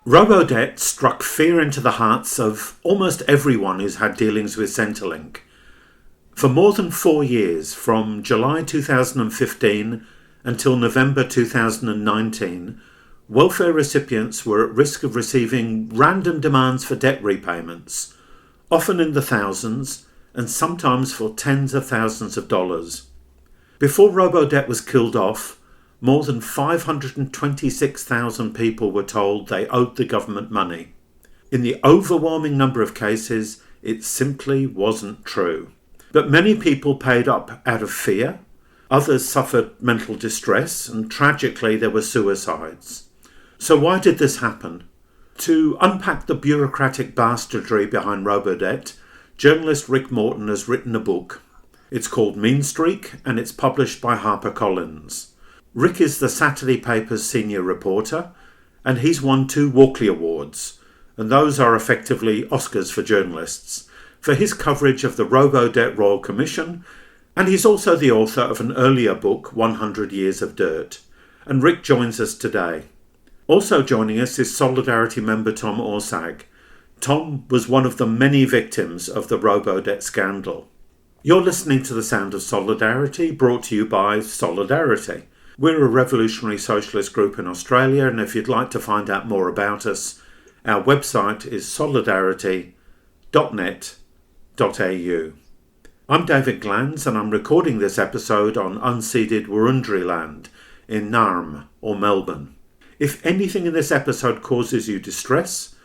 Robodebt struck fear into the hearts of almost everyone who's had dealings with Centrelink. For more than 4 years, from July 2015 until November 2019, welfare recipients were at risk of receiving random demands for debt repayments, often in the thousands and sometimes for tens of thousands of dollars. Before Robodebt was killed off, more than 526,000 people were told they owed the government money. In the overwhelming number of cases, it simply wasn't true. But many people paid up out of fear, others suffered mental distress, and tragically there were suicides. So why did this happen? To unpack the bureaucratic bastardry behind Robodebt, journalist Rick Morton has written a book. It's called Mean Streak, and it's published by HarperCollins. Rick is the Saturday paper's senior reporter, and he's won 2 Walkley Awards, and those are effectively Oscars for journalists, for his coverage of the Robodebt Royal Commission, and he's also the author of an earlier book, 100 Years of Dirt. And Rick joins us today. Also joining us is Solidarity member Tom Orsag. Tom was one of the many victims of the Robodebt scandal. You're listening to The Sound of Solidarity, brought to you by Solidarity. We're a revolutionary socialist group in Australia, and if you'd like to find out more about us, our website is solidarity.net.au. I'm David Glanz, and I'm recording this episode on unceded Wurundjeri land in Naarm or Melbourne. If anything in this episode causes you distress,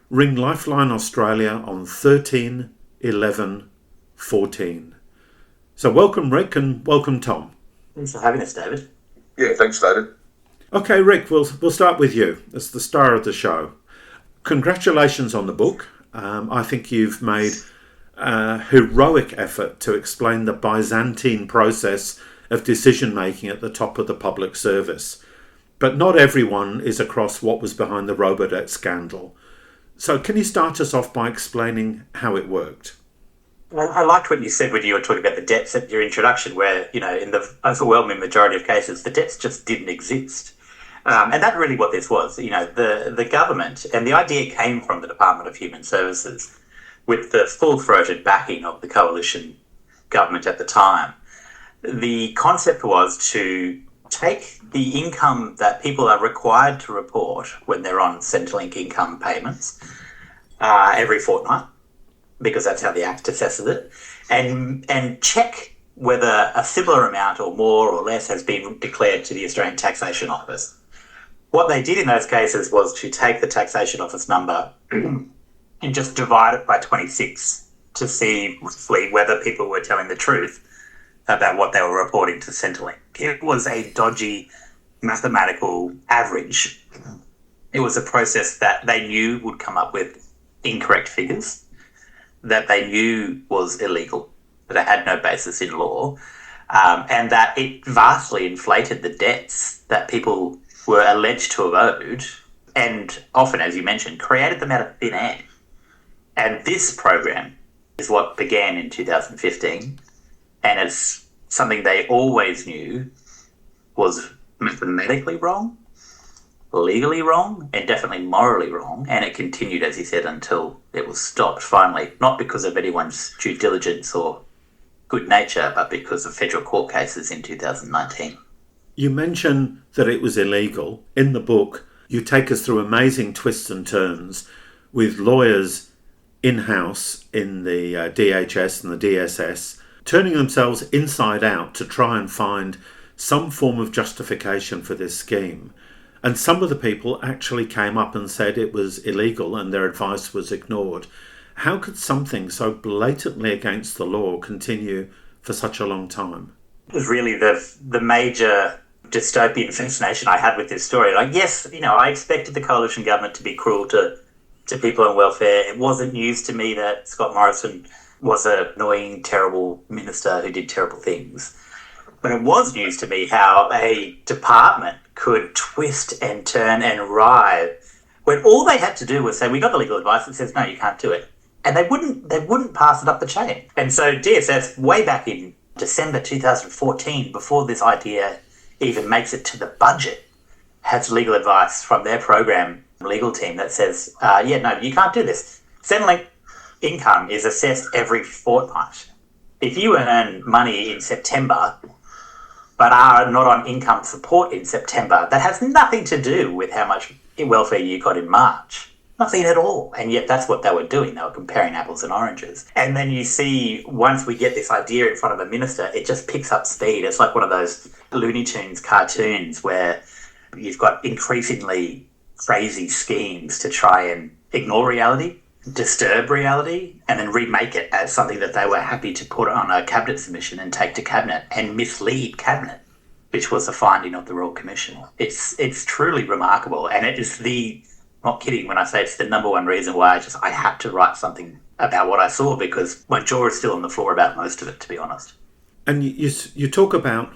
ring Lifeline Australia on 13 11 14. So welcome Rick and welcome Tom. Thanks for having us, David. Yeah, thanks, David. Okay, Rick, we'll start with you as the star of the show. Congratulations on the book. I think you've made a heroic effort to explain the Byzantine process of decision-making at the top of the public service. But not everyone is across what was behind the Robodebt scandal. So can you start us off by explaining how it worked? Well, I liked what you said when you were talking about the debts at your introduction, where, in the overwhelming majority of cases, the debts just didn't exist. And that's really what this was. The government, and the idea came from the Department of Human Services, with the full-throated backing of the coalition government at the time. The concept was to take the income that people are required to report when they're on Centrelink income payments every fortnight, because that's how the Act assesses it, and check whether a similar amount or more or less has been declared to the Australian Taxation Office. What they did in those cases was to take the Taxation Office number and just divide it by 26 to see roughly whether people were telling the truth about what they were reporting to Centrelink. It was a dodgy mathematical average. It was a process that they knew would come up with incorrect figures, that they knew was illegal, that it had no basis in law, and that it vastly inflated the debts that people were alleged to have owed, and often, as you mentioned, created them out of thin air. And this program is what began in 2015, and it's something they always knew was mathematically wrong, legally wrong, and definitely morally wrong, and it continued, as he said, until it was stopped finally, not because of anyone's due diligence or good nature, but because of federal court cases in 2019. You mention that it was illegal. In the book, you take us through amazing twists and turns with lawyers in-house in the DHS and the DSS turning themselves inside out to try and find some form of justification for this scheme. And some of the people actually came up and said it was illegal and their advice was ignored. How could something so blatantly against the law continue for such a long time? It was really the major dystopian fascination I had with this story. Yes, I expected the coalition government to be cruel to people on welfare. It wasn't news to me that Scott Morrison was an annoying, terrible minister who did terrible things. But it was news to me how a department could twist and turn and writhe when all they had to do was say, we got the legal advice that says, no, you can't do it. And they wouldn't pass it up the chain. And so DSS, way back in December 2014, before this idea even makes it to the budget, has legal advice from their program legal team that says, no, you can't do this. Centrelink income is assessed every fortnight. If you earn money in September but are not on income support in September, that has nothing to do with how much welfare you got in March. Nothing at all. And yet that's what they were doing. They were comparing apples and oranges. And then you see, once we get this idea in front of a minister, it just picks up speed. It's like one of those Looney Tunes cartoons where you've got increasingly crazy schemes to try and ignore reality, disturb reality, and then remake it as something that they were happy to put on a cabinet submission and take to cabinet and mislead cabinet, which was the finding of the Royal Commission. It's truly remarkable, and it is not kidding when I say it's the number one reason why I had to write something about what I saw, because my jaw is still on the floor about most of it, to be honest. And you talk about,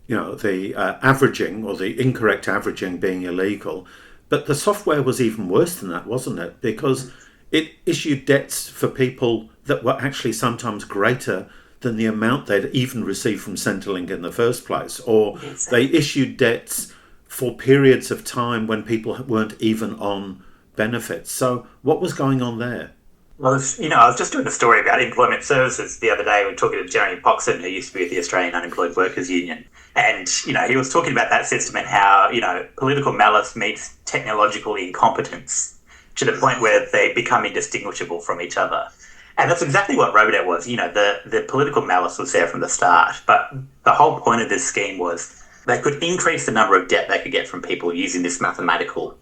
the averaging or the incorrect averaging being illegal, but the software was even worse than that, wasn't it? Because it issued debts for people that were actually sometimes greater than the amount they'd even received from Centrelink in the first place, or they issued debts for periods of time when people weren't even on benefits. So what was going on there? Well, I was just doing a story about employment services the other day. We were talking to Jeremy Poxon, who used to be with the Australian Unemployed Workers Union. And, he was talking about that system and how, political malice meets technological incompetence to the point where they become indistinguishable from each other. And that's exactly what Robodebt was. The political malice was there from the start. But the whole point of this scheme was they could increase the number of debt they could get from people using this mathematical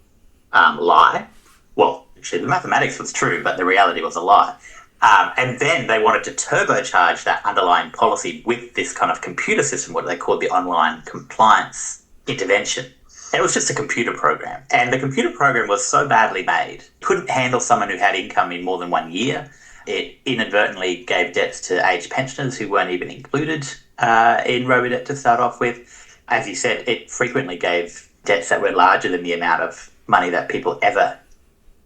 lie. Well, actually, the mathematics was true, but the reality was a lie. And then they wanted to turbocharge that underlying policy with this kind of computer system, what they called the online compliance intervention. And it was just a computer program. And the computer program was so badly made, it couldn't handle someone who had income in more than 1 year. It inadvertently gave debts to aged pensioners who weren't even included in Robodebt to start off with. As you said, it frequently gave debts that were larger than the amount of money that people ever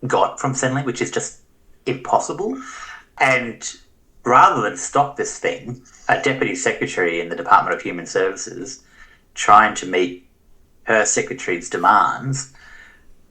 got from Centrelink, which is just impossible. And rather than stop this thing, a deputy secretary in the Department of Human Services, trying to meet her secretary's demands,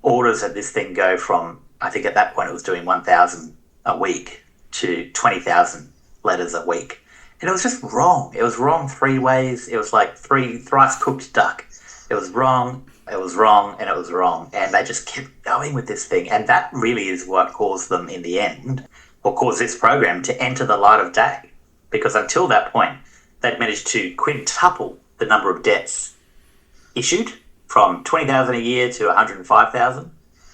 orders that this thing go from, I think at that point it was doing 1,000 a week to 20,000 letters a week. And it was just wrong. It was wrong three ways. It was like thrice cooked duck. It was wrong, it was wrong, and it was wrong. And they just kept going with this thing. And that really is what caused them in the end, or caused this program to enter the light of day. Because until that point, they'd managed to quintuple the number of debts issued from 20,000 a year to 105,000.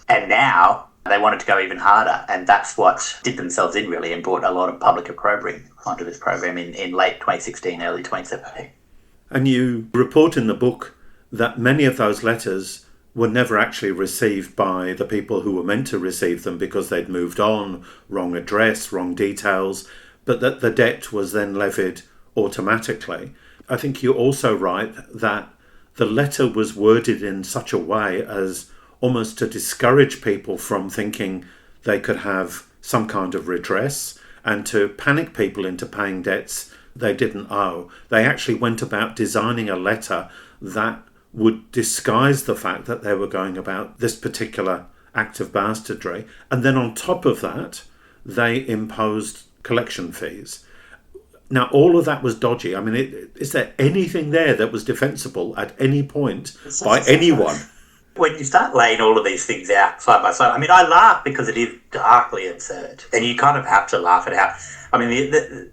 And now they wanted to go even harder. And that's what did themselves in, really, and brought a lot of public opprobrium onto this program in late 2016, early 2017. And you report in the book that many of those letters were never actually received by the people who were meant to receive them because they'd moved on, wrong address, wrong details, but that the debt was then levied automatically. I think you also write that the letter was worded in such a way as almost to discourage people from thinking they could have some kind of redress and to panic people into paying debts they didn't owe. They actually went about designing a letter that would disguise the fact that they were going about this particular act of bastardry. And then on top of that, they imposed collection fees. Now, all of that was dodgy. I mean, is there anything there that was defensible at any point by anyone? When you start laying all of these things out side by side, I mean, I laugh because it is darkly absurd. And you kind of have to laugh at how... I mean,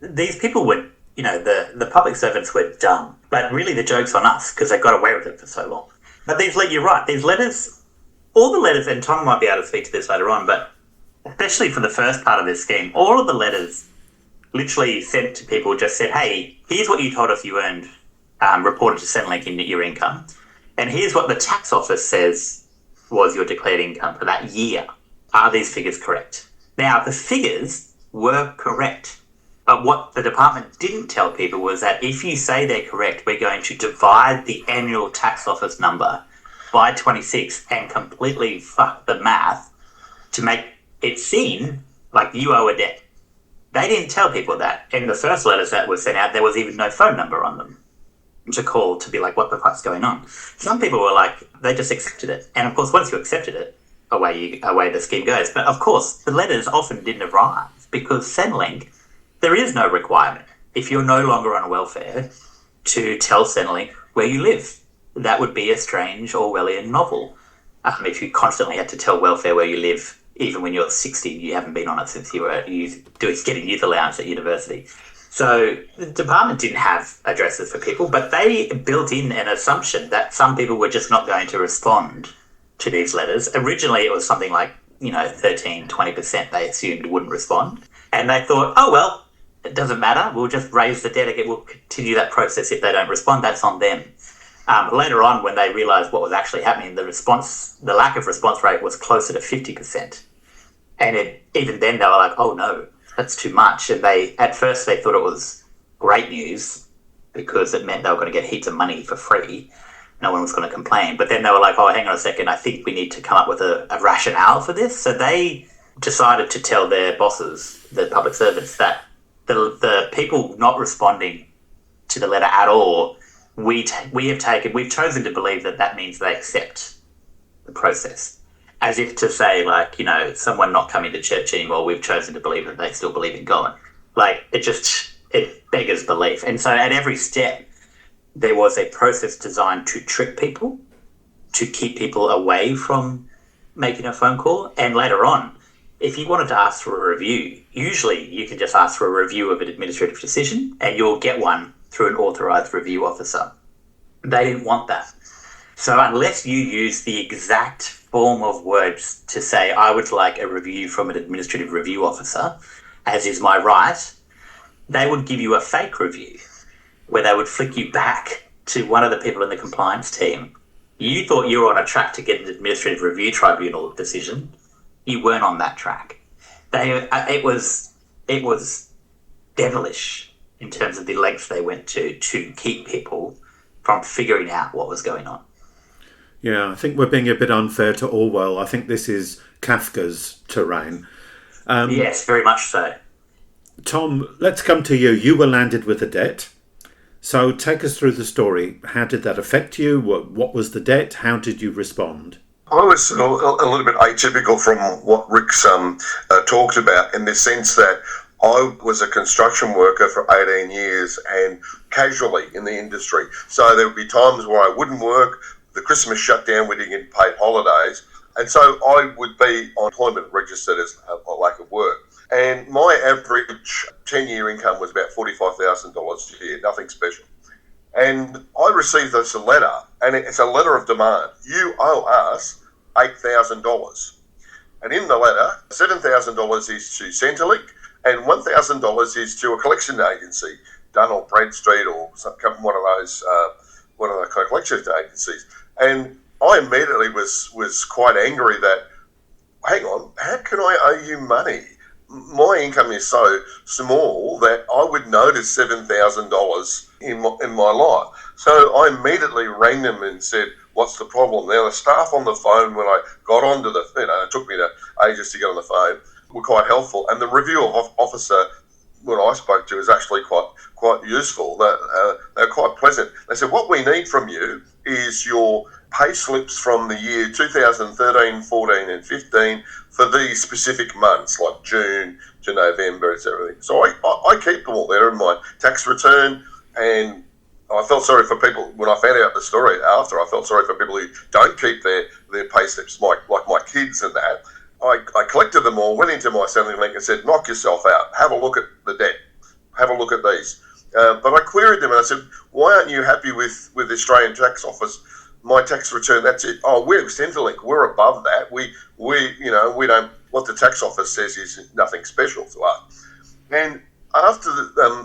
these people were... the public servants were dumb. But really the joke's on us because they got away with it for so long. But you're right, these letters, all the letters, and Tom might be able to speak to this later on, but especially for the first part of this scheme, all of the letters literally sent to people just said, hey, here's what you told us you earned, reported to Centrelink in your income, and here's what the tax office says was your declared income for that year. Are these figures correct? Now, the figures were correct. But what the department didn't tell people was that if you say they're correct, we're going to divide the annual tax office number by 26 and completely fuck the math to make it seem like you owe a debt. They didn't tell people that. In the first letters that were sent out, there was even no phone number on them to call to be like, what the fuck's going on? Some people were like, they just accepted it. And of course, once you accepted it, away the scheme goes. But of course, the letters often didn't arrive because Centrelink, there is no requirement if you're no longer on welfare to tell Centrelink where you live. That would be a strange Orwellian novel. If you constantly had to tell welfare where you live, even when you're 60, you haven't been on it since you were getting youth allowance at university. So the department didn't have addresses for people, but they built in an assumption that some people were just not going to respond to these letters. Originally, it was something like, 13, 20% they assumed wouldn't respond. And they thought, oh, well, it doesn't matter. We'll just raise the debt again. We'll continue that process. If they don't respond, that's on them. Later on, when they realised what was actually happening, the lack of response rate was closer to 50%. And even then, they were like, oh, no, that's too much. And at first they thought it was great news because it meant they were going to get heaps of money for free. No one was going to complain. But then they were like, oh, hang on a second, I think we need to come up with a rationale for this. So they decided to tell their bosses, the public servants, that the people not responding to the letter at all, we've chosen to believe that means they accept the process. As if to say, like, someone not coming to church anymore, we've chosen to believe that they still believe in God. Like, it beggars belief. And so at every step, there was a process designed to trick people, to keep people away from making a phone call. And later on, if you wanted to ask for a review, usually you can just ask for a review of an administrative decision and you'll get one through an authorised review officer. They didn't want that. So unless you use the exact form of words to say, I would like a review from an administrative review officer, as is my right, they would give you a fake review where they would flick you back to one of the people in the compliance team. You thought you were on a track to get an administrative review tribunal decision. You weren't on that track. It was devilish in terms of the lengths they went to keep people from figuring out what was going on. Yeah, I think we're being a bit unfair to Orwell. I think this is Kafka's terrain. Yes, very much so. Tom, let's come to you. You were landed with a debt. So take us through the story. How did that affect you? What was the debt? How did you respond? I was a little bit atypical from what Rick's talked about, in the sense that I was a construction worker for 18 years and casually in the industry. So there would be times where I wouldn't work. The Christmas shutdown, we didn't get paid holidays. And so I would be on employment registered as a lack of work. And my average 10-year income was about $45,000 a year, nothing special. And I received this letter, and it's a letter of demand. You owe us $8,000. And in the letter, $7,000 is to Centrelink, and $1,000 is to a collection agency, Dunn or Bradstreet or one of the collection agencies. And I immediately was quite angry that, hang on, how can I owe you money? My income is so small that I would notice $7,000 in my life. So I immediately rang them and said, what's the problem? Now, the staff on the phone, when I got onto it took me ages to get on the phone, were quite helpful. And the review officer, when I spoke to, is actually quite useful. They're quite pleasant. They said, what we need from you is your pay slips from the year 2013, 14 and 15 for these specific months, like June to November, etc. So I keep them all there in my tax return, and I felt sorry for people when I found out the story after. I felt sorry for people who don't keep their pay slips, like my kids and that. I collected them all, went into my Centrelink and said, knock yourself out, have a look at the debt, have a look at these. But I queried them and I said, why aren't you happy with the Australian Tax Office? My tax return, that's it. Oh, we're Centrelink, we're above that. We don't, what the tax office says is nothing special to us. And after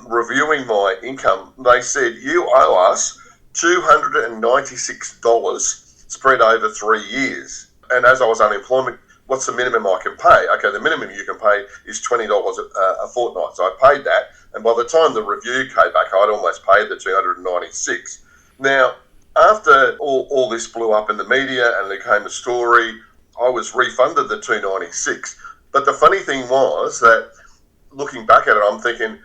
reviewing my income, they said, you owe us $296 spread over 3 years. And as I was unemployment, what's the minimum I can pay? Okay, the minimum you can pay is $20 a fortnight. So I paid that. And by the time the review came back, I'd almost paid the $296. Now, after all this blew up in the media and there came a story, I was refunded the $296. But the funny thing was that, looking back at it, I'm thinking,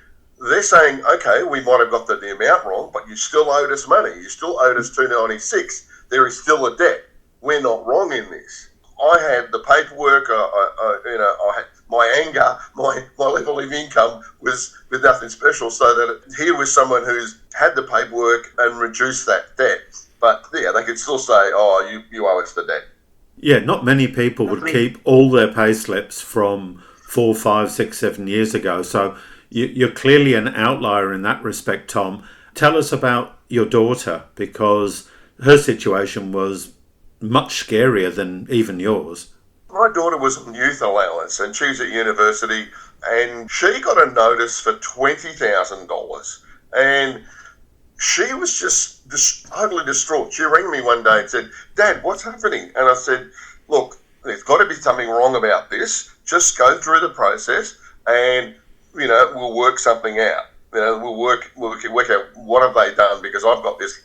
they're saying, okay, we might have got the amount wrong, but you still owed us money. You still owed us $296. There is still a debt. We're not wrong in this. I had the paperwork, I had my anger, my level of income was with nothing special, so that here was someone who's had the paperwork and reduced that debt. But yeah, they could still say, oh, you owe us the debt. Yeah, not many people would keep all their pay slips from 4, 5, 6, 7 years ago. So you're clearly an outlier in that respect, Tom. Tell us about your daughter, because her situation was much scarier than even yours. My daughter was on youth allowance and she's at university, and she got a notice for $20,000, and she was just totally distraught. She rang me one day and said, Dad, what's happening? And I said, look, there's got to be something wrong about this. Just go through the process and, we'll work something out. We'll work out what have they done, because I've got this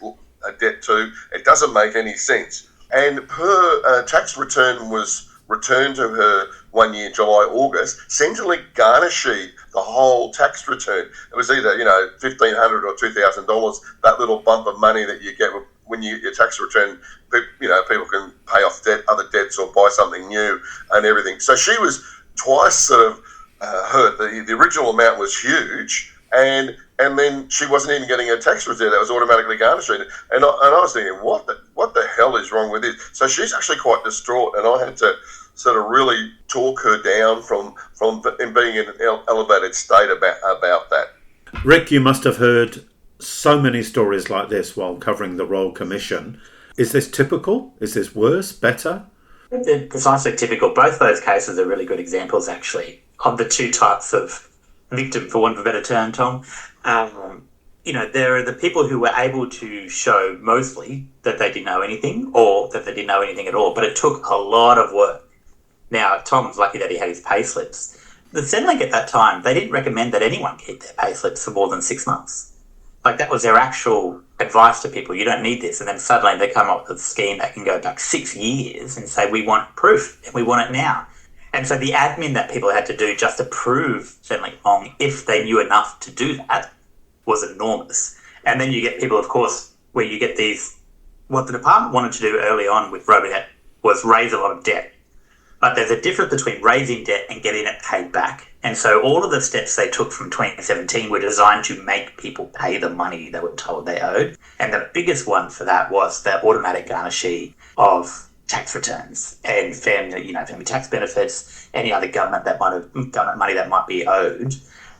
debt too. It doesn't make any sense. And her tax return was returned to her 1 year, July, August. Centrelink garnished the whole tax return. It was either, $1,500 or $2,000, that little bump of money that you get when you get your tax return. People can pay off other debts or buy something new and everything. So she was twice sort of hurt. The original amount was huge, and then she wasn't even getting her tax return. That was automatically garnished. And I was thinking, what the hell is wrong with this? So she's actually quite distraught, and I had to sort of really talk her down from being in an elevated state about that. Rick, you must have heard so many stories like this while covering the Royal Commission. Is this typical? Is this worse? Better? They're precisely typical. Both those cases are really good examples, actually, of the two types of victim, for want of a better term, Tom. There are the people who were able to show mostly that they didn't know anything, or that they didn't know anything at all, but it took a lot of work. Now, Tom's lucky that he had his pay slips. The Centrelink at that time, they didn't recommend that anyone keep their pay slips for more than 6 months. Like, that was their actual advice to people. You don't need this. And then suddenly they come up with a scheme that can go back 6 years and say, we want proof and we want it now. And so the admin that people had to do just to prove Centrelink wrong, if they knew enough to do that, was enormous. And then you get people, of course, where you get these, what the department wanted to do early on with Robodebt was raise a lot of debt. But there's a difference between raising debt and getting it paid back. And so all of the steps they took from 2017 were designed to make people pay the money they were told they owed. And the biggest one for that was the automatic garnishee of tax returns and family tax benefits, any other government money that might be owed,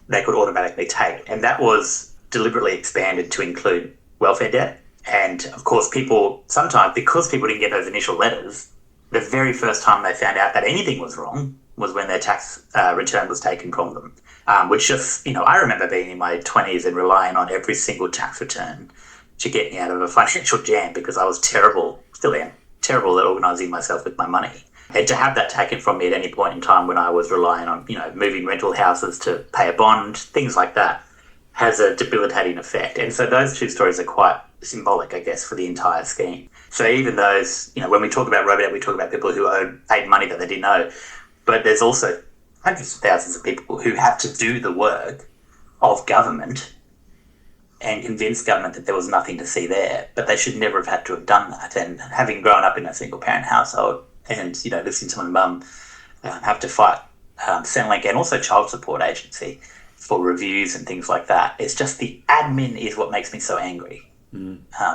they could automatically take. And that was deliberately expanded to include welfare debt. And of course, people sometimes, because people didn't get those initial letters, the very first time they found out that anything was wrong was when their tax return was taken from them, which just, I remember being in my 20s and relying on every single tax return to get me out of a financial jam, because I was terrible, still am, terrible at organising myself with my money. And to have that taken from me at any point in time when I was relying on, moving rental houses to pay a bond, things like that, has a debilitating effect. And so those two stories are quite symbolic, I guess, for the entire scheme. So even those, when we talk about Robodebt, we talk about people who paid money that they didn't owe. But there's also hundreds of thousands of people who have to do the work of government and convince government that there was nothing to see there. But they should never have had to have done that. And having grown up in a single-parent household and, listening to my mum have to fight Centrelink and also Child Support Agency for reviews and things like that, it's just the admin is what makes me so angry.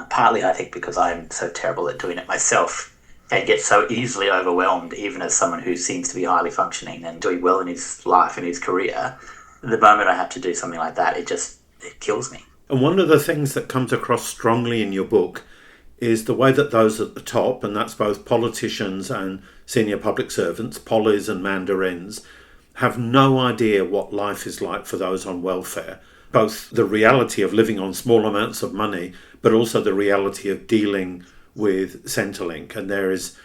Partly, I think, because I'm so terrible at doing it myself and get so easily overwhelmed, even as someone who seems to be highly functioning and doing well in his life and his career. The moment I have to do something like that, it kills me. And one of the things that comes across strongly in your book is the way that those at the top, and that's both politicians and senior public servants, pollies and mandarins, have no idea what life is like for those on welfare. Both the reality of living on small amounts of money, but also the reality of dealing with Centrelink. And there is,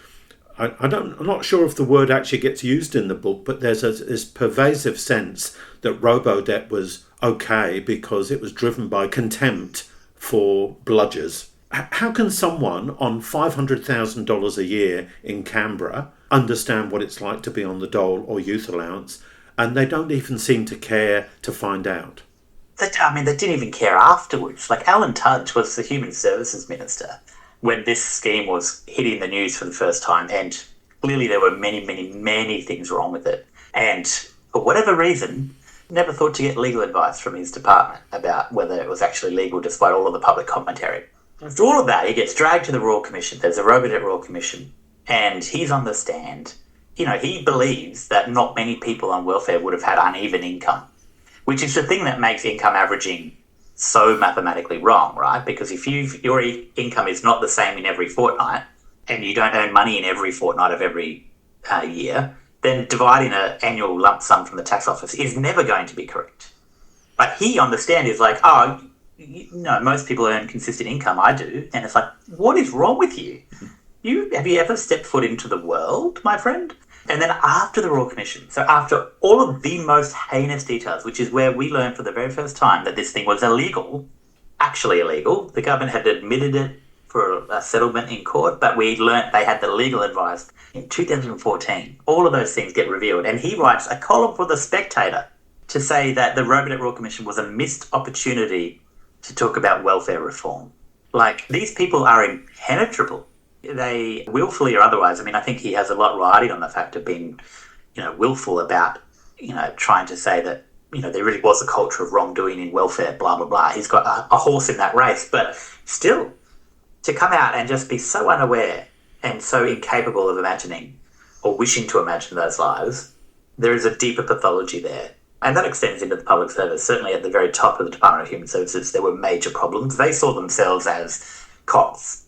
I'm not sure if the word actually gets used in the book, but there's this pervasive sense that Robodebt was okay because it was driven by contempt for bludgers. How can someone on $500,000 a year in Canberra understand what it's like to be on the dole or youth allowance, and they don't even seem to care to find out? They didn't even care afterwards. Like, Alan Tudge was the Human Services Minister when this scheme was hitting the news for the first time. And clearly there were many, many, many things wrong with it. And for whatever reason, never thought to get legal advice from his department about whether it was actually legal, despite all of the public commentary. After all of that, he gets dragged to the Royal Commission. There's a Robodebt Royal Commission, and he's on the stand. He believes that not many people on welfare would have had uneven income, which is the thing that makes income averaging so mathematically wrong, right? Because if your income is not the same in every fortnight, and you don't earn money in every fortnight of every year, then dividing an annual lump sum from the tax office is never going to be correct. But he on the stand is like, most people earn consistent income, I do. And it's like, what is wrong with you? Have you ever stepped foot into the world, my friend? And then after the Royal Commission, so after all of the most heinous details, which is where we learned for the very first time that this thing was illegal, actually illegal, the government had admitted it for a settlement in court, but we learnt they had the legal advice in 2014. All of those things get revealed. And he writes a column for The Spectator to say that the Robodebt Royal Commission was a missed opportunity to talk about welfare reform. Like, these people are impenetrable. They willfully or otherwise, I think he has a lot riding on the fact of being, willful about, trying to say that, there really was a culture of wrongdoing in welfare, blah, blah, blah. He's got a horse in that race. But still, to come out and just be so unaware and so incapable of imagining or wishing to imagine those lives, there is a deeper pathology there. And that extends into the public service. Certainly at the very top of the Department of Human Services, there were major problems. They saw themselves as cops.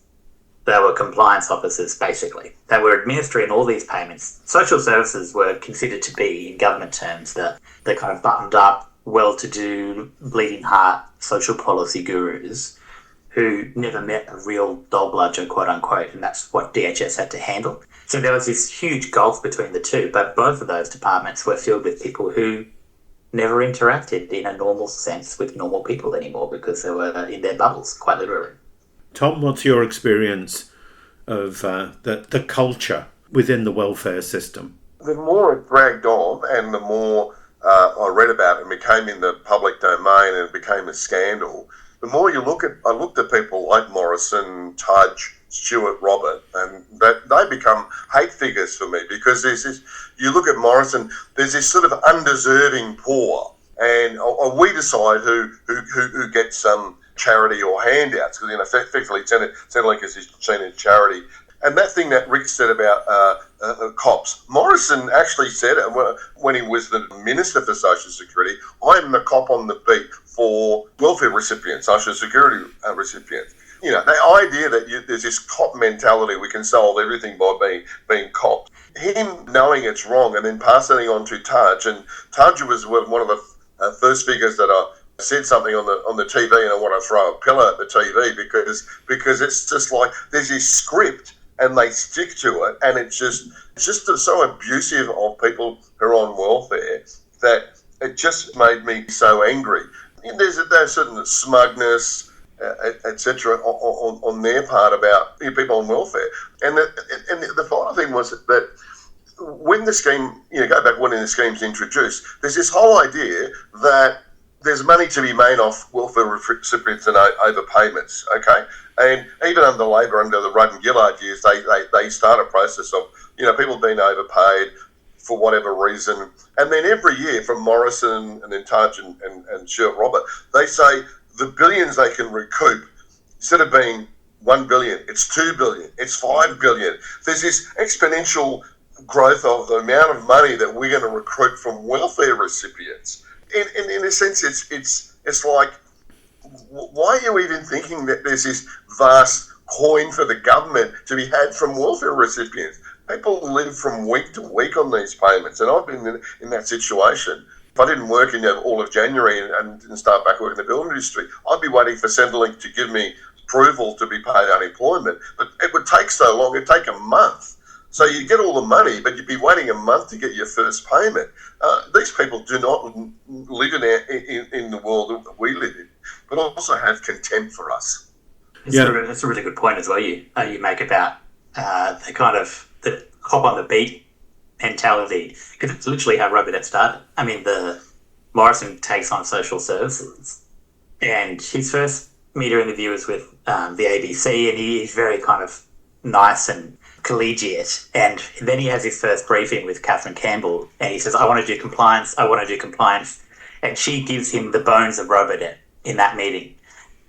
They were compliance officers, basically. They were administering all these payments. Social services were considered to be, in government terms, the kind of buttoned up, well-to-do, bleeding heart social policy gurus who never met a real dog bludger, quote-unquote, and that's what DHS had to handle. So there was this huge gulf between the two, but both of those departments were filled with people who never interacted in a normal sense with normal people anymore because they were in their bubbles, quite literally. Tom, what's your experience of the culture within the welfare system? The more it dragged on and the more I read about it and became in the public domain and it became a scandal, the more I looked at people like Morrison, Tudge, Stewart, Robert, and that they become hate figures for me because there's this, you look at Morrison, there's this sort of undeserving poor, and we decide who gets some charity or handouts, because effectively Centrelink is seen as charity. And that thing that Rick said about cops, Morrison actually said it when he was the Minister for Social Security. I'm the cop on the beat for welfare recipients, Social Security recipients. The idea that there's this cop mentality, we can solve everything by being cops. Him knowing it's wrong and then passing it on to Tudge, and Tudge was one of the first figures that I said something on the TV and I want to throw a pillow at the TV because it's just like there's this script and they stick to it, and it's just so abusive of people who are on welfare that it just made me so angry. There's a certain smugness, etc., on their part about people on welfare, and the final thing was that when the scheme, go back when the scheme's introduced, there's this whole idea that there's money to be made off welfare recipients and overpayments, okay? And even under Labor, under the Rudd and Gillard years, they start a process of, people being overpaid for whatever reason. And then every year from Morrison and then Tudge and Stuart Robert, they say the billions they can recoup, instead of being 1 billion, it's 2 billion, it's 5 billion. There's this exponential growth of the amount of money that we're going to recruit from welfare recipients. In a sense, it's like, why are you even thinking that there's this vast coin for the government to be had from welfare recipients? People live from week to week on these payments, and I've been in that situation. If I didn't work in all of January and didn't start back working in the building industry, I'd be waiting for Centrelink to give me approval to be paid unemployment. But it would take so long, it'd take a month. So you get all the money, but you'd be waiting a month to get your first payment. These people do not live in the world that we live in, but also have contempt for us. That's a really good point as well. You make about the kind of the cop on the beat mentality, because it's literally how Robodebt started. The Morrison takes on social services, and his first media interview was with the ABC, and he's very kind of nice and collegiate. And then he has his first briefing with Catherine Campbell, and he says, I want to do compliance. And she gives him the bones of Robodebt in that meeting.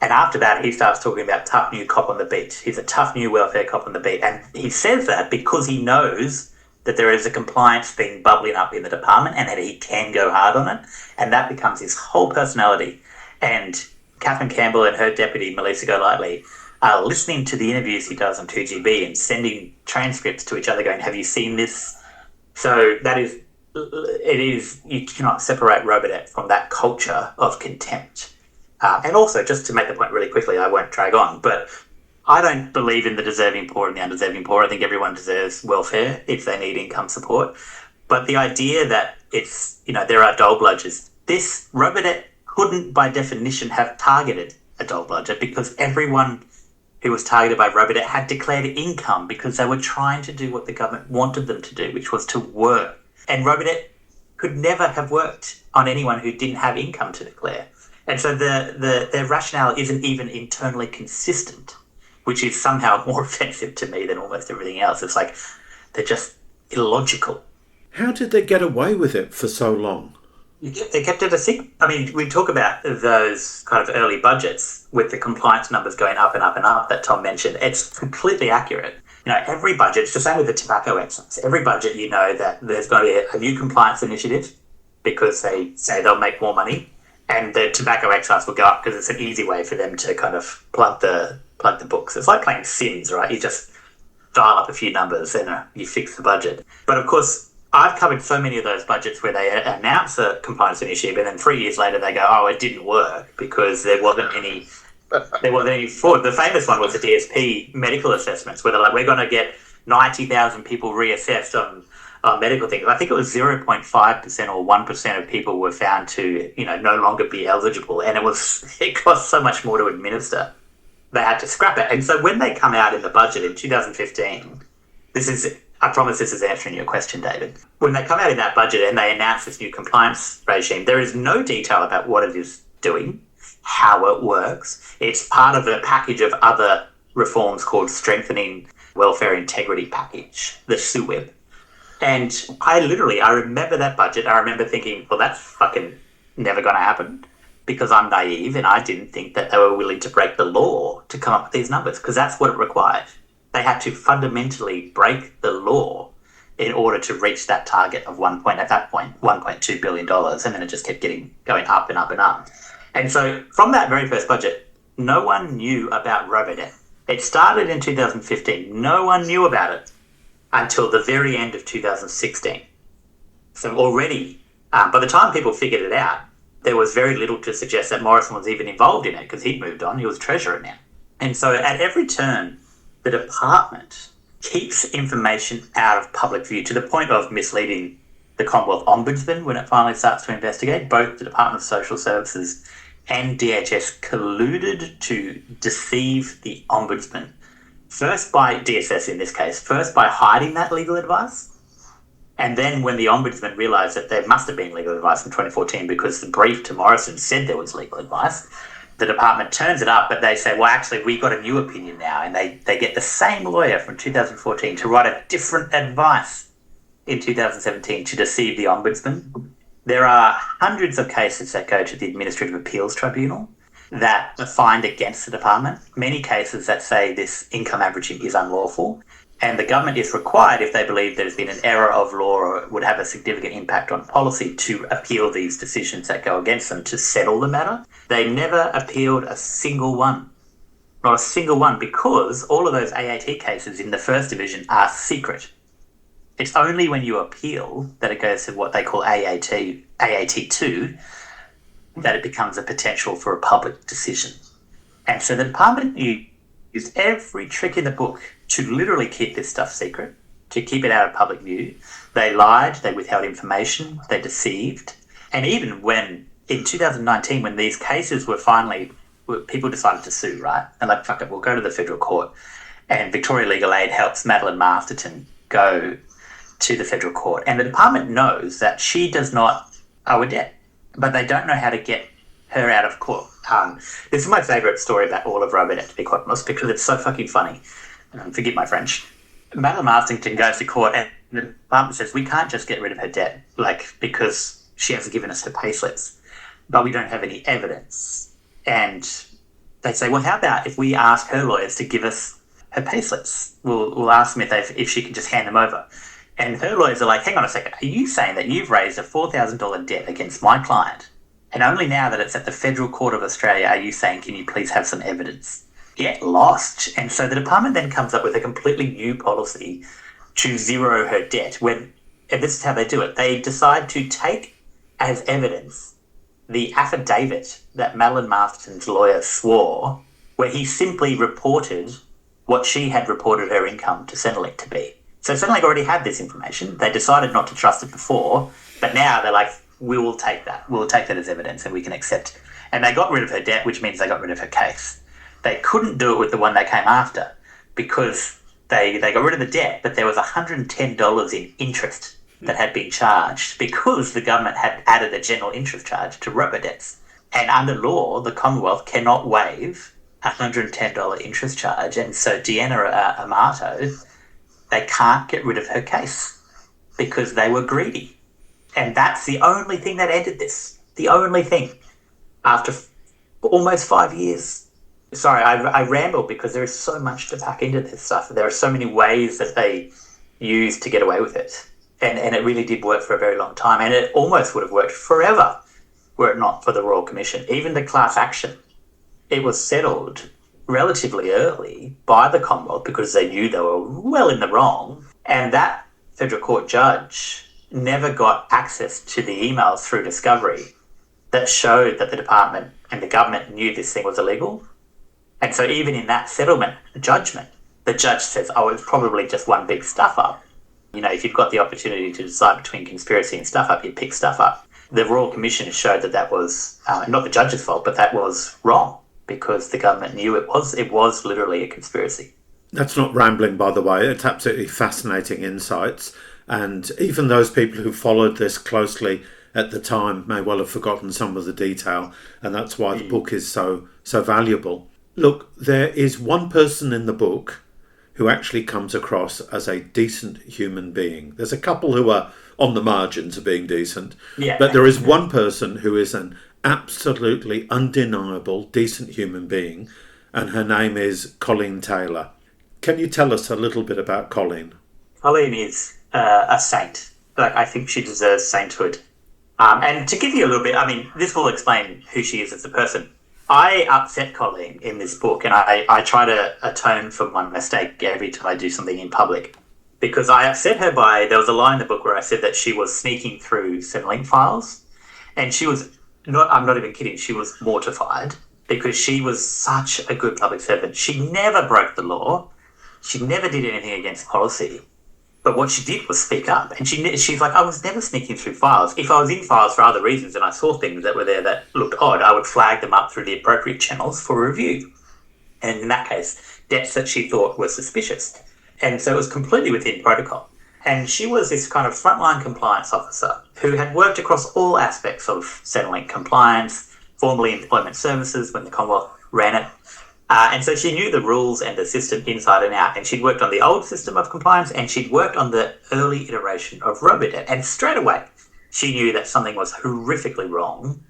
And after that, he starts talking about tough new cop on the beat. He's a tough new welfare cop on the beat. And he says that because he knows that there is a compliance thing bubbling up in the department and that he can go hard on it. And that becomes his whole personality. And Catherine Campbell and her deputy, Melissa Golightly, are listening to the interviews he does on 2GB and sending transcripts to each other going, have you seen this? So you cannot separate Robodebt from that culture of contempt. And also, just to make the point really quickly, I won't drag on, but I don't believe in the deserving poor and the undeserving poor. I think everyone deserves welfare if they need income support. But the idea that there are dole bludgers, this Robodebt couldn't, by definition, have targeted a dole bludger because everyone who was targeted by Robodebt had declared income because they were trying to do what the government wanted them to do, which was to work. And Robodebt could never have worked on anyone who didn't have income to declare. And so their rationale isn't even internally consistent, which is somehow more offensive to me than almost everything else. It's like they're just illogical. How did they get away with it for so long? They kept it a secret. I mean, we talk about those kind of early budgets with the compliance numbers going up and up and up that Tom mentioned. It's completely accurate. Every budget, it's the same with the tobacco excise. Every budget, that there's going to be a new compliance initiative because they say they'll make more money, and the tobacco excise will go up because it's an easy way for them to kind of plug the books. It's like playing Sims, right? You just dial up a few numbers and you fix the budget. But of course, I've covered so many of those budgets where they announce a compliance initiative and then 3 years later they go, oh, it didn't work because there wasn't any fraud. The famous one was the DSP medical assessments where they're like, we're going to get 90,000 people reassessed on medical things. I think it was 0.5% or 1% of people were found to, no longer be eligible. And it cost so much more to administer. They had to scrap it. And so when they come out in the budget in 2015, I promise this is answering your question, David. When they come out in that budget and they announce this new compliance regime, there is no detail about what it is doing, how it works. It's part of a package of other reforms called Strengthening Welfare Integrity Package, the SUWIP. And I remember that budget. I remember thinking, well, that's fucking never going to happen because I'm naive and I didn't think that they were willing to break the law to come up with these numbers because that's what it required. They had to fundamentally break the law in order to reach that target of $1.2 billion. And then it just kept going up and up and up. And so from that very first budget, no one knew about Robodebt. It started in 2015. No one knew about it until the very end of 2016. So already, by the time people figured it out, there was very little to suggest that Morrison was even involved in it because he'd moved on. He was treasurer now. And so at every turn, the department keeps information out of public view to the point of misleading the Commonwealth Ombudsman when it finally starts to investigate. Both the Department of Social Services and DHS colluded to deceive the Ombudsman. First by DSS in this case, by hiding that legal advice. And then when the Ombudsman realised that there must have been legal advice in 2014 because the brief to Morrison said there was legal advice, the department turns it up, but they say, well, actually, we got a new opinion now. And they get the same lawyer from 2014 to write a different advice in 2017 to deceive the Ombudsman. There are hundreds of cases that go to the Administrative Appeals Tribunal that are fined against the department, many cases that say this income averaging is unlawful. And the government is required, if they believe there's been an error of law or it would have a significant impact on policy, to appeal these decisions that go against them to settle the matter. They never appealed a single one. Not a single one, because all of those AAT cases in the first division are secret. It's only when you appeal that it goes to what they call AAT2 that it becomes a potential for a public decision. And so the department used every trick in the book to literally keep this stuff secret, to keep it out of public view. They lied, they withheld information, they deceived. And even when, in 2019, when these cases were finally, people decided to sue, right? And like, fuck it, we'll go to the federal court. And Victoria Legal Aid helps Madeline Masterton go to the federal court. And the department knows that she does not owe a debt, but they don't know how to get her out of court. This is my favourite story about all of Robodebt, to be quite honest, because it's so fucking funny. Forgive my French. Madam Marstington goes to court and the department says, we can't just get rid of her debt, because she hasn't given us her payslips, but we don't have any evidence. And they say, well, how about if we ask her lawyers to give us her payslips? We'll ask them if she can just hand them over. And her lawyers are like, hang on a second, are you saying that you've raised a $4,000 debt against my client? And only now that it's at the Federal Court of Australia are you saying, can you please have some evidence? Get lost. And so the department then comes up with a completely new policy to zero her debt. And this is how they do it. They decide to take as evidence the affidavit that Madeline Marston's lawyer swore, where he simply reported what she had reported her income to Centrelink to be. So Centrelink already had this information. They decided not to trust it before, but now they're like, we will take that. We'll take that as evidence and we can accept it. And they got rid of her debt, which means they got rid of her case. They couldn't do it with the one they came after because they got rid of the debt, but there was $110 in interest that had been charged because the government had added a general interest charge to Robodebts. And under law, the Commonwealth cannot waive a $110 interest charge. And so Deanna Amato, they can't get rid of her case because they were greedy. And that's the only thing that ended this. The only thing. After almost 5 years. Sorry, I ramble because there is so much to pack into this stuff. There are so many ways that they use to get away with it. And it really did work for a very long time. And it almost would have worked forever were it not for the Royal Commission. Even the class action, it was settled relatively early by the Commonwealth because they knew they were well in the wrong. And that federal court judge never got access to the emails through discovery that showed that the department and the government knew this thing was illegal. And so even in that settlement judgment, the judge says, oh, it's probably just one big stuff up. You know, if you've got the opportunity to decide between conspiracy and stuff up, you pick stuff up. The Royal Commission showed that was not the judge's fault, but that was wrong because the government knew it was literally a conspiracy. That's not rambling, by the way. It's absolutely fascinating insights. And even those people who followed this closely at the time may well have forgotten some of the detail. And that's why the book is so valuable. Look, there is one person in the book who actually comes across as a decent human being. There's a couple who are on the margins of being decent, but there is one person who is an absolutely undeniable decent human being, and her name is Colleen Taylor. Can you tell us a little bit about Colleen? Colleen is a saint. I think she deserves sainthood. And to give you a little bit, this will explain who she is as a person. I upset Colleen in this book, and I try to atone for my mistake every time I do something in public, because I upset her there was a line in the book where I said that she was sneaking through Centrelink files, and she was, I'm not even kidding, she was mortified because she was such a good public servant. She never broke the law. She never did anything against policy. But what she did was speak up. And she's like, I was never sneaking through files. If I was in files for other reasons and I saw things that were there that looked odd, I would flag them up through the appropriate channels for review. And in that case, debts that she thought were suspicious. And so it was completely within protocol. And she was this kind of frontline compliance officer who had worked across all aspects of Centrelink compliance, formerly employment services when the Commonwealth ran it. And so she knew the rules and the system inside and out. And she'd worked on the old system of compliance and she'd worked on the early iteration of Robodebt. And straight away, she knew that something was horrifically wrong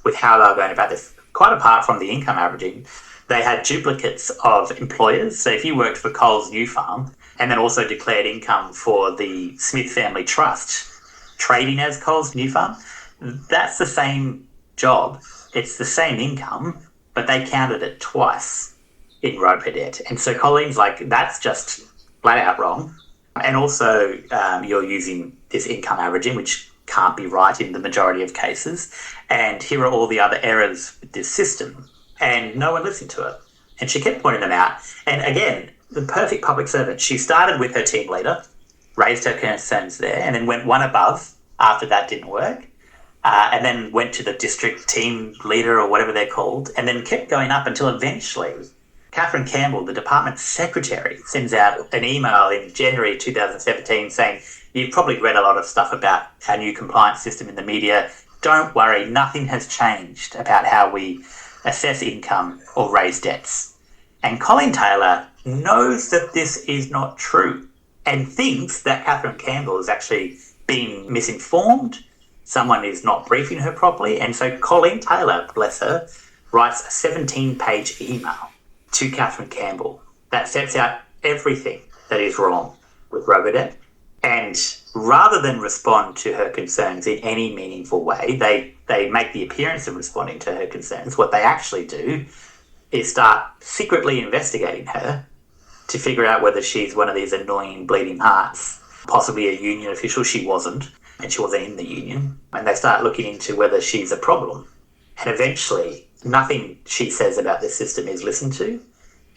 with how they were going about this. Quite apart from the income averaging, they had duplicates of employers. So if you worked for Coles New Farm and then also declared income for the Smith Family Trust, trading as Coles New Farm, that's the same job. It's the same income, but they counted it twice in Robodebt. And so Colleen's like, that's just flat out wrong. And also you're using this income averaging, which can't be right in the majority of cases. And here are all the other errors with this system. And no one listened to her. And she kept pointing them out. And again, the perfect public servant. She started with her team leader, raised her concerns there, and then went one above after that didn't work. And then went to the district team leader or whatever they're called, and then kept going up until eventually Catherine Campbell, the department secretary, sends out an email in January 2017 saying, you've probably read a lot of stuff about our new compliance system in the media. Don't worry, nothing has changed about how we assess income or raise debts. And Colleen Taylor knows that this is not true. and thinks that Catherine Campbell has actually been misinformed. Someone is not briefing her properly. And so Colleen Taylor, bless her, writes a 17-page email to Catherine Campbell that sets out everything that is wrong with Robodebt. And rather than respond to her concerns in any meaningful way, they make the appearance of responding to her concerns. What they actually do is start secretly investigating her to figure out whether she's one of these annoying bleeding hearts, possibly a union official. She wasn't, and she wasn't in the union. And they start looking into whether she's a problem. And eventually, nothing she says about this system is listened to,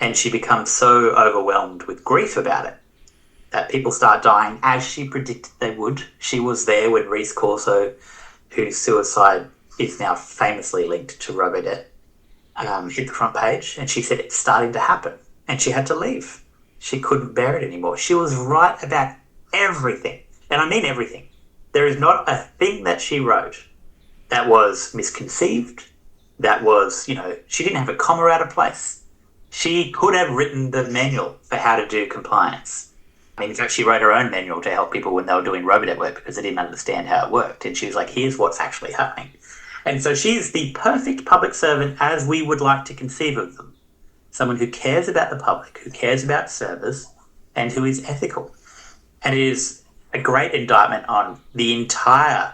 and she becomes so overwhelmed with grief about it that people start dying as she predicted they would. She was there when Reece Corso, whose suicide is now famously linked to Robodebt, hit the front page, and she said it's starting to happen, and she had to leave. She couldn't bear it anymore. She was right about everything, and I mean everything. There is not a thing that she wrote that was misconceived, that was, she didn't have a comma out of place. She could have written the manual for how to do compliance. In fact, she wrote her own manual to help people when they were doing Robodebt work because they didn't understand how it worked. And she was like, here's what's actually happening. And so she's the perfect public servant as we would like to conceive of them. Someone who cares about the public, who cares about service, and who is ethical. And it is a great indictment on the entire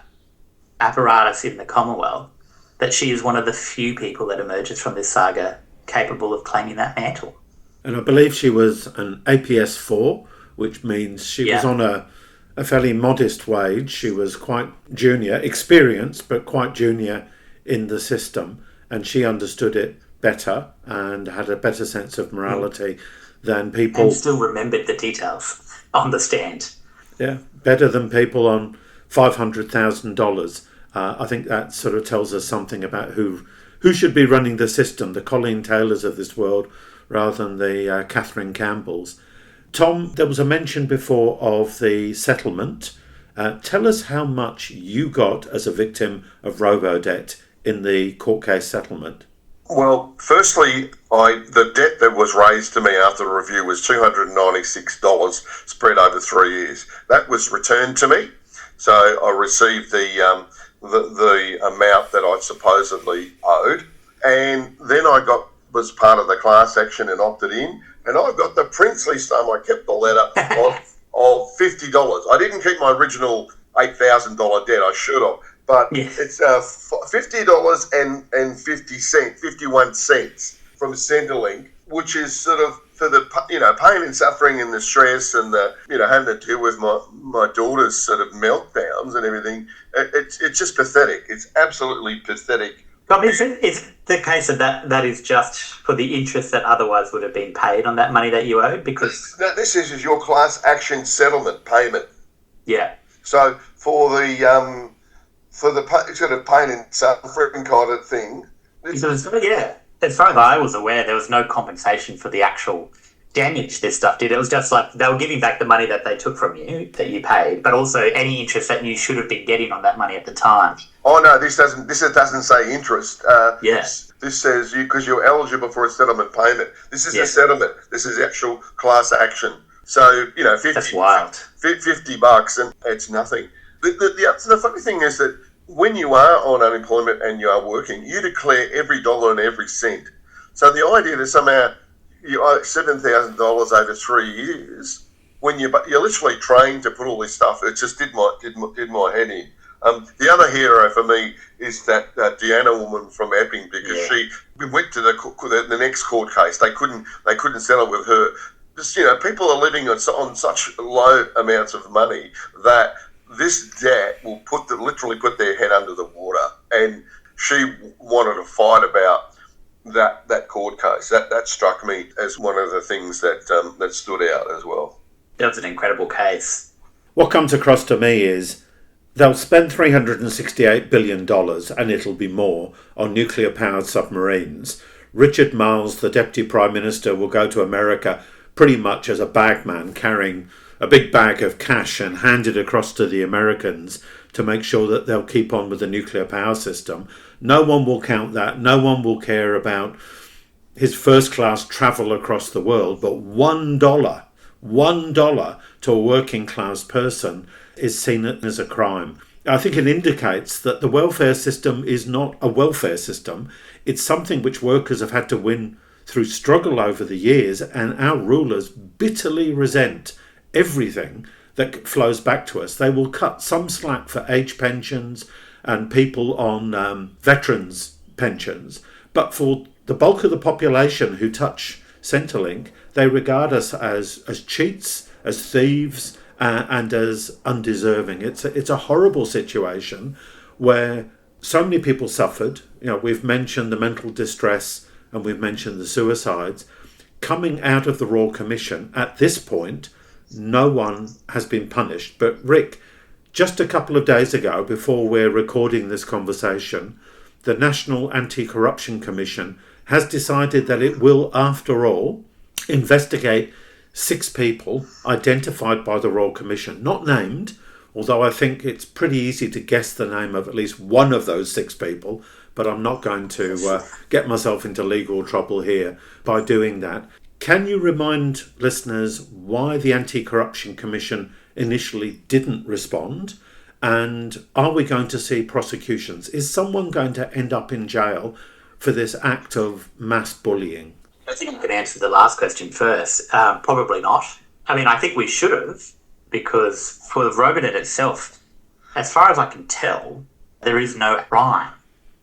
apparatus in the Commonwealth that she is one of the few people that emerges from this saga capable of claiming that mantle. And I believe she was an APS 4, which means she was on a fairly modest wage. She was quite junior, experienced, but quite junior in the system. And she understood it better and had a better sense of morality than people... And still remembered the details on the stand. Yeah, better than people on $500,000. I think that sort of tells us something about who should be running the system, the Colleen Taylors of this world, rather than the Catherine Campbells. Tom, there was a mention before of the settlement. Tell us how much you got as a victim of Robodebt in the court case settlement. Well, firstly, the debt that was raised to me after the review was $296 spread over 3 years. That was returned to me, so I received the amount that I supposedly owed, and then was part of the class action and opted in, and I got the princely sum. I kept the letter of $50. I didn't keep my original $8,000 debt. I should have. But it's $50 and 51 cents from Centrelink, which is sort of for the pain and suffering and the stress and the having to deal with my daughter's sort of meltdowns and everything. It's just pathetic. It's absolutely pathetic. Tom, is the case that is just for the interest that otherwise would have been paid on that money that you owed? Because this is your class action settlement payment. Yeah. So for the sort of pain and suffering kind of thing. As far as I was aware, there was no compensation for the actual damage this stuff did. It was just like they were giving back the money that they took from you, that you paid, but also any interest that you should have been getting on that money at the time. Oh no, this doesn't say interest. Yes. This says because you're eligible for a settlement payment. This is a settlement. This is actual class action. So, that's wild. $50 and it's nothing. The funny thing is that when you are on unemployment and you are working, you declare every dollar and every cent. So the idea that somehow you owe $7,000 over 3 years, when you're literally trained to put all this stuff, it just did my head in. The other hero for me is that Deanna woman from Epping, because we went to the next court case. They couldn't settle with her. Just, people are living on such low amounts of money that this debt will literally put their head under the water. And she wanted to fight about that court case. That struck me as one of the things that stood out as well. That was an incredible case. What comes across to me is they'll spend $368 billion, and it'll be more, on nuclear-powered submarines. Richard Marles, the Deputy Prime Minister, will go to America pretty much as a bagman, carrying a big bag of cash and hand it across to the Americans to make sure that they'll keep on with the nuclear power system. No one will count that. No one will care about his first-class travel across the world. But $1 $1 to a working class person is seen as a crime. I think it indicates that the welfare system is not a welfare system. It's something which workers have had to win through struggle over the years, and our rulers bitterly resent everything that flows back to us. They will cut some slack for age pensions and people on veterans' pensions, but for the bulk of the population who touch Centrelink, they regard us as cheats, as thieves, and as undeserving. It's a horrible situation where so many people suffered. We've mentioned the mental distress and we've mentioned the suicides. Coming out of the Royal Commission, at this point, no one has been punished. But Rick, just a couple of days ago, before we're recording this conversation, the National Anti-Corruption Commission has decided that it will, after all, investigate 6 people identified by the Royal Commission, not named, although I think it's pretty easy to guess the name of at least one of those 6 people, but I'm not going to get myself into legal trouble here by doing that. Can you remind listeners why the Anti-Corruption Commission initially didn't respond? And are we going to see prosecutions? Is someone going to end up in jail for this act of mass bullying? I think I can answer the last question first. Probably not. I mean, I think we should have, because for the Robodebt itself, as far as I can tell, there is no crime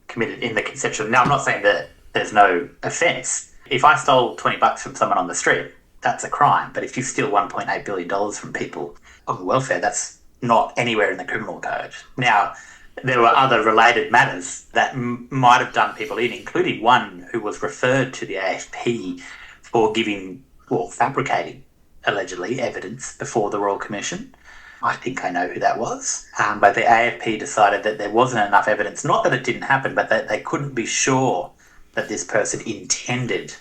committed in the conception. Now, I'm not saying that there's no offence. If I stole $20 from someone on the street, that's a crime. But if you steal $1.8 billion from people on the welfare, that's not anywhere in the criminal code. Now, there were other related matters that might have done people in, including one who was referred to the AFP for fabricating, allegedly, evidence before the Royal Commission. I think I know who that was. But the AFP decided that there wasn't enough evidence, not that it didn't happen, but that they couldn't be sure that this person intended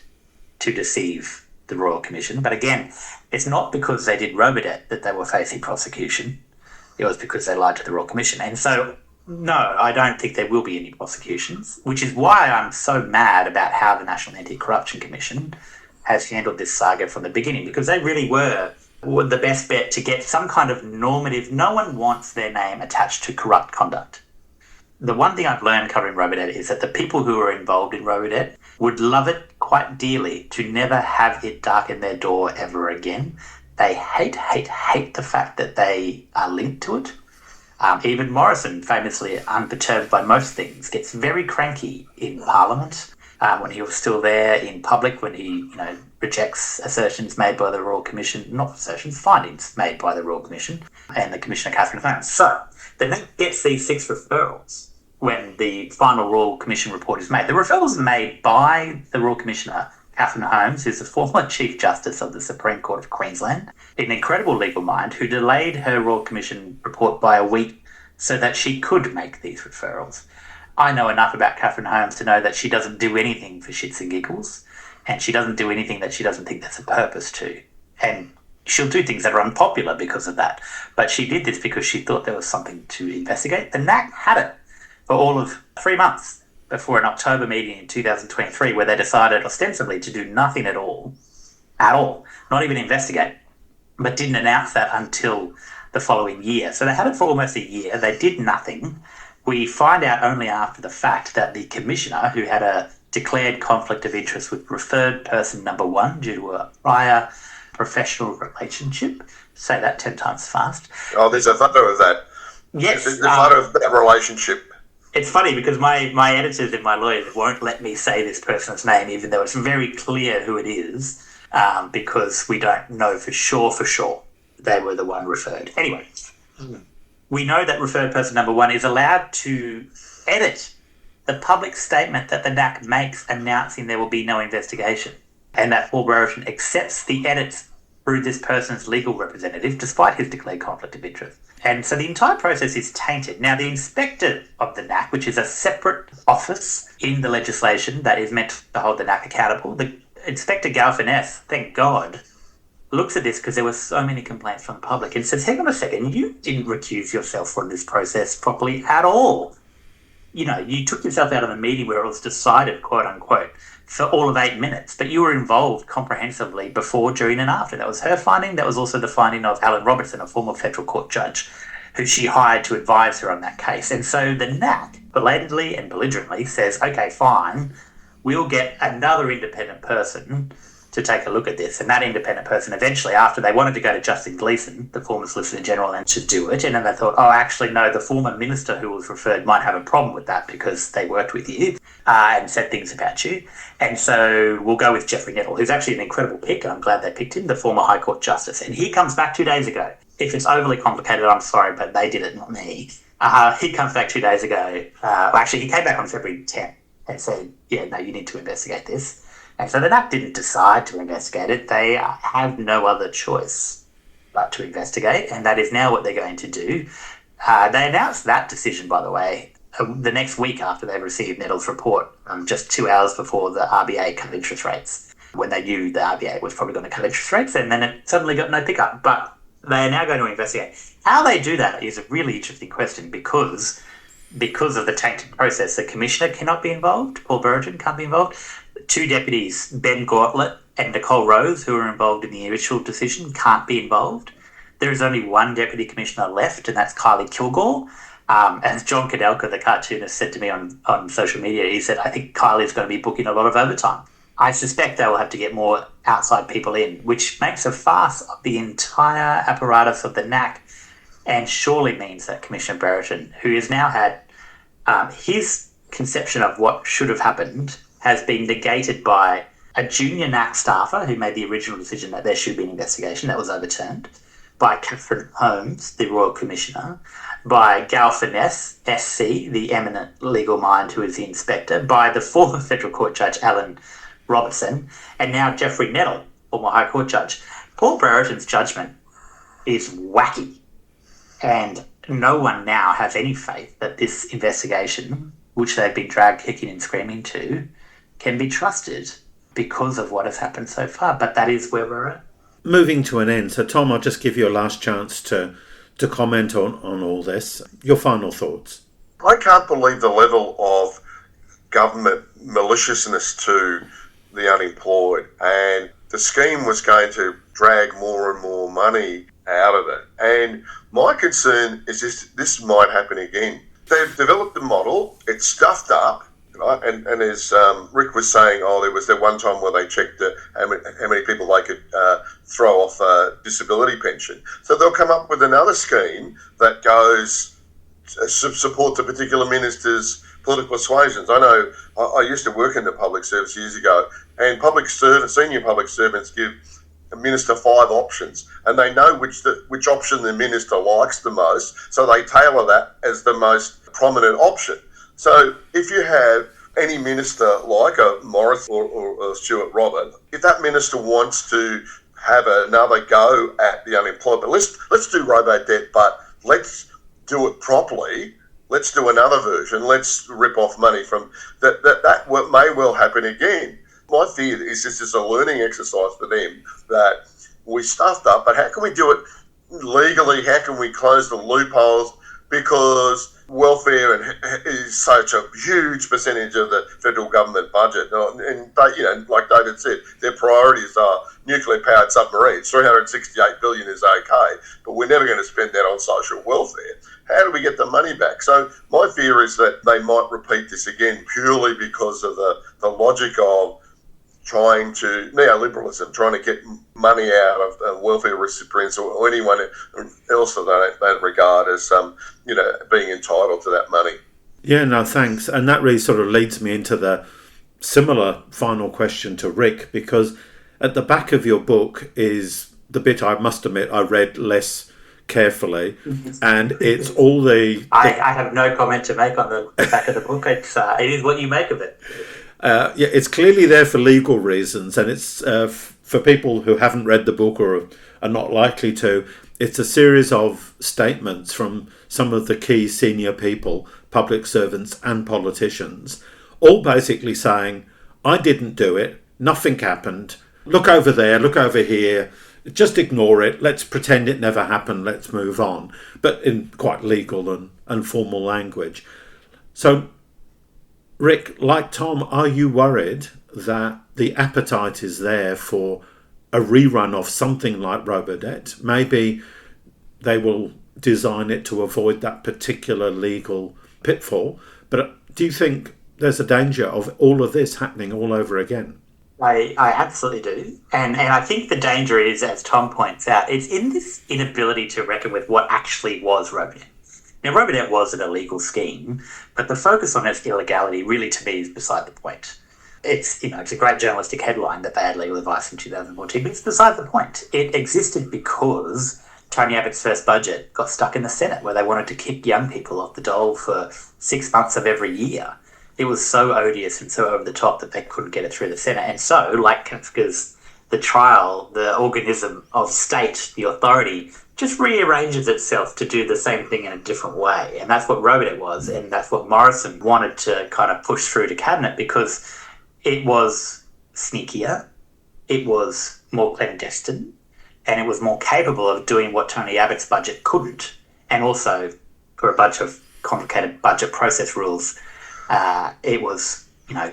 to deceive the Royal Commission. But again, it's not because they did Robodebt that they were facing prosecution. It was because they lied to the Royal Commission. And so, no, I don't think there will be any prosecutions, which is why I'm so mad about how the National Anti-Corruption Commission has handled this saga from the beginning, because they really were the best bet to get some kind of normative. No one wants their name attached to corrupt conduct. The one thing I've learned covering Robodebt is that the people who are involved in Robodebt would love it quite dearly to never have it darken their door ever again. They hate the fact that they are linked to it. Even Morrison, famously unperturbed by most things, gets very cranky in Parliament when he was still there, in public, when he rejects assertions made by the Royal Commission, not assertions, findings made by the Royal Commission and the Commissioner Catherine Holmes. So the NAC gets these 6 referrals when the final Royal Commission report is made. The referrals are made by the Royal Commissioner Catherine Holmes, who's the former Chief Justice of the Supreme Court of Queensland, an incredible legal mind who delayed her Royal Commission report by a week so that she could make these referrals. I know enough about Catherine Holmes to know that she doesn't do anything for shits and giggles, and she doesn't do anything that she doesn't think there's a purpose to. And she'll do things that are unpopular because of that. But she did this because she thought there was something to investigate. The NAC had it for all of 3 months before an October meeting in 2023, where they decided ostensibly to do nothing at all, not even investigate, but didn't announce that until the following year. So they had it for almost a year. They did nothing. We find out only after the fact that the commissioner, who had a declared conflict of interest with referred person number 1 due to a prior professional relationship, say that 10 times fast. Oh, there's a photo of that. Yes. There's a photo of that relationship. It's funny because my editors and my lawyers won't let me say this person's name, even though it's very clear who it is, because we don't know for sure they were the one referred. Anyway, we know that referred person number 1 is allowed to edit the public statement that the NAC makes announcing there will be no investigation, and that Paul Brereton accepts the edits through this person's legal representative, despite his declared conflict of interest. And so the entire process is tainted. Now, the inspector of the NAC, which is a separate office in the legislation that is meant to hold the NAC accountable, the Inspector Galfiness, thank God, looks at this because there were so many complaints from the public and says, hang on a second, you didn't recuse yourself from this process properly at all. You took yourself out of the meeting where it was decided, quote unquote, for all of 8 minutes, but you were involved comprehensively before, during and after. That was her finding. That was also the finding of Alan Robertson, a former federal court judge, who she hired to advise her on that case. And so the NAC belatedly and belligerently says, okay, fine, we'll get another independent person to take a look at this. And that independent person eventually, after they wanted to go to Justin Gleeson, the former Solicitor General, and to do it, and then they thought, oh, actually, no, the former minister who was referred might have a problem with that because they worked with you and said things about you. And so we'll go with Geoffrey Nettle, who's actually an incredible pick, and I'm glad they picked him, the former High Court Justice. And he comes back 2 days ago. If it's overly complicated, I'm sorry, but they did it, not me. He comes back 2 days ago. Actually, he came back on February 10th and said, yeah, no, you need to investigate this. And so the NAC didn't decide to investigate it. They have no other choice but to investigate, and that is now what they're going to do. They announced that decision, by the way, the next week after they received Nettle's report, just 2 hours before the RBA cut interest rates, when they knew the RBA was probably going to cut interest rates, and then it suddenly got no pickup. But they are now going to investigate. How they do that is a really interesting question because of the tainted process. The Commissioner cannot be involved. Paul Burgeon can't be involved. 2 deputies, Ben Gauntlett and Nicole Rose, who were involved in the initial decision, can't be involved. There is only one Deputy Commissioner left, and that's Kylie Kilgore. As John Kadelka, the cartoonist, said to me on social media, he said, I think Kylie's going to be booking a lot of overtime. I suspect they will have to get more outside people in, which makes a farce of the entire apparatus of the NAC, and surely means that Commissioner Brereton, who has now had his conception of what should have happened, has been negated by a junior NAC staffer who made the original decision that there should be an investigation that was overturned, by Catherine Holmes, the Royal Commissioner, by Gal Finesse, SC, the eminent legal mind who is the inspector, by the former Federal Court Judge Alan Robertson, and now Geoffrey Nettle, former High Court Judge. Paul Brereton's judgment is wacky, and no one now has any faith that this investigation, which they've been dragged kicking and screaming to, can be trusted because of what has happened so far. But that is where we're at. Moving to an end. So, Tom, I'll just give you a last chance to comment on all this. Your final thoughts. I can't believe the level of government maliciousness to the unemployed, and the scheme was going to drag more and more money out of it. And my concern is this might happen again. They've developed a model, it's stuffed up, right? And as Rick was saying, there was that one time where they checked how many people they could throw off disability pension. So they'll come up with another scheme that goes supports a particular minister's political persuasions. I know I used to work in the public service years ago, and senior public servants give a minister 5 options, and they know which option the minister likes the most, so they tailor that as the most prominent option. So if you have any minister like a Morris or Stuart Robert, if that minister wants to have another go at the unemployed, but let's do Robodebt, but let's do it properly. Let's do another version. Let's rip off money from that. That may well happen again. My fear is this is a learning exercise for them, that we stuffed up, but how can we do it legally? How can we close the loopholes? Because welfare is such a huge percentage of the federal government budget. And like David said, their priorities are nuclear-powered submarines. $368 billion is okay, but we're never going to spend that on social welfare. How do we get the money back? So my fear is that they might repeat this again purely because of the logic of trying to neoliberalism, trying to get money out of welfare recipients or anyone else that they don't regard as being entitled to that money. Yeah, no, thanks. And that really sort of leads me into the similar final question to Rick, because at the back of your book is the bit I must admit I read less carefully, and it's all the... I have no comment to make on the back of the book. It is what you make of it. It's clearly there for legal reasons, and it's for people who haven't read the book or are not likely to. It's a series of statements from some of the key senior people, public servants and politicians, all basically saying, I didn't do it, nothing happened, look over there, look over here, just ignore it, let's pretend it never happened, let's move on, but in quite legal and formal language. So, Rick, like Tom, are you worried that the appetite is there for a rerun of something like Robodebt. Maybe they will design it to avoid that particular legal pitfall. But do you think there's a danger of all of this happening all over again? I absolutely do. And I think the danger is, as Tom points out, it's in this inability to reckon with what actually was Robodebt. Now, Robodebt was an illegal scheme, but the focus on its illegality really, to me, is beside the point. It's a great journalistic headline that they had legal advice in 2014, but it's beside the point. It existed because Tony Abbott's first budget got stuck in the Senate, where they wanted to kick young people off the dole for 6 months of every year. It was so odious and so over the top that they couldn't get it through the Senate. And so, like Kafka's The Trial, the organism of state, the authority, just rearranges itself to do the same thing in a different way. And that's what Robodebt was, and that's what Morrison wanted to kind of push through to Cabinet, because it was sneakier, it was more clandestine, and it was more capable of doing what Tony Abbott's budget couldn't. And also, for a bunch of complicated budget process rules, it was,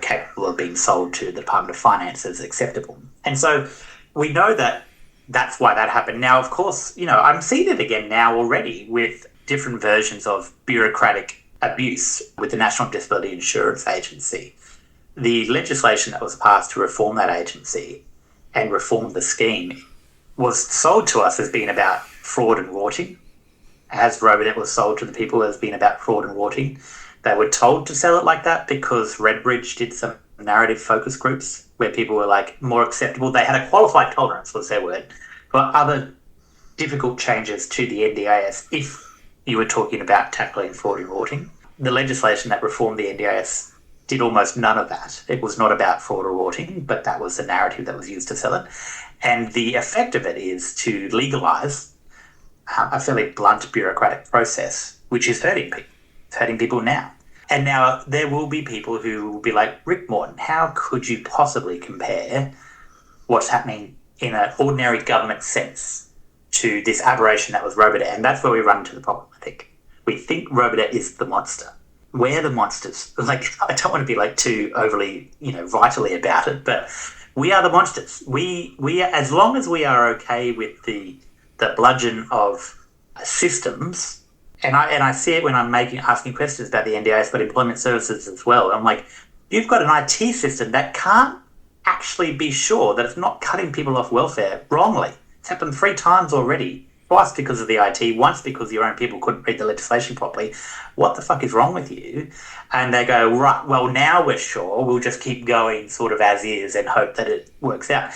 capable of being sold to the Department of Finance as acceptable. And so we know that that's why that happened. Now, of course, I'm seeing it again now already with different versions of bureaucratic abuse with the National Disability Insurance Agency. The legislation that was passed to reform that agency and reform the scheme was sold to us as being about fraud and rorting, as Robodebt was sold to the people as being about fraud and rorting. They were told to sell it like that because Redbridge did some narrative focus groups where people were like more acceptable. They had a qualified tolerance, was their word, for other difficult changes to the NDIS if you were talking about tackling fraud and rorting. The legislation that reformed the NDIS did almost none of that. It was not about fraud or rorting, but that was the narrative that was used to sell it. And the effect of it is to legalise a fairly blunt bureaucratic process, which is hurting people. It's hurting people now. And now there will be people who will be like, Rick Morton, how could you possibly compare what's happening in an ordinary government sense to this aberration that was Robodebt? And that's where we run into the problem, I think. We think Robodebt is the monster. We're the monsters. Like, I don't want to be like too overly, vitally about it, but we are the monsters. We are, as long as we are okay with the bludgeon of systems. And I see it when I'm asking questions about the NDIS, but employment services as well. I'm like, you've got an IT system that can't actually be sure that it's not cutting people off welfare wrongly. It's happened 3 times already. Twice because of the IT, once because your own people couldn't read the legislation properly. What the fuck is wrong with you? And they go, right, well, now we're sure. We'll just keep going sort of as is and hope that it works out.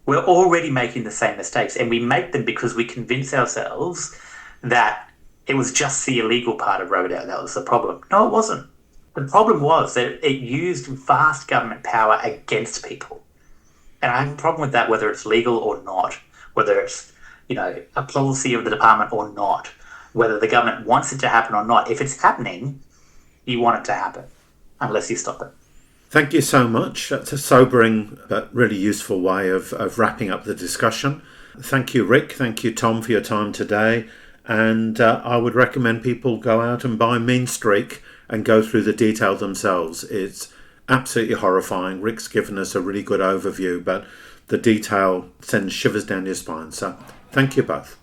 We're already making the same mistakes, and we make them because we convince ourselves that it was just the illegal part of Robodebt that was the problem. No, it wasn't. The problem was that it used vast government power against people. And I have a problem with that, whether it's legal or not, whether it's, a policy of the department or not, whether the government wants it to happen or not. If it's happening, you want it to happen, unless you stop it. Thank you so much. That's a sobering but really useful way of wrapping up the discussion. Thank you, Rick. Thank you, Tom, for your time today. And I would recommend people go out and buy Mean Streak and go through the detail themselves. It's absolutely horrifying. Rick's given us a really good overview, but the detail sends shivers down your spine. So thank you both.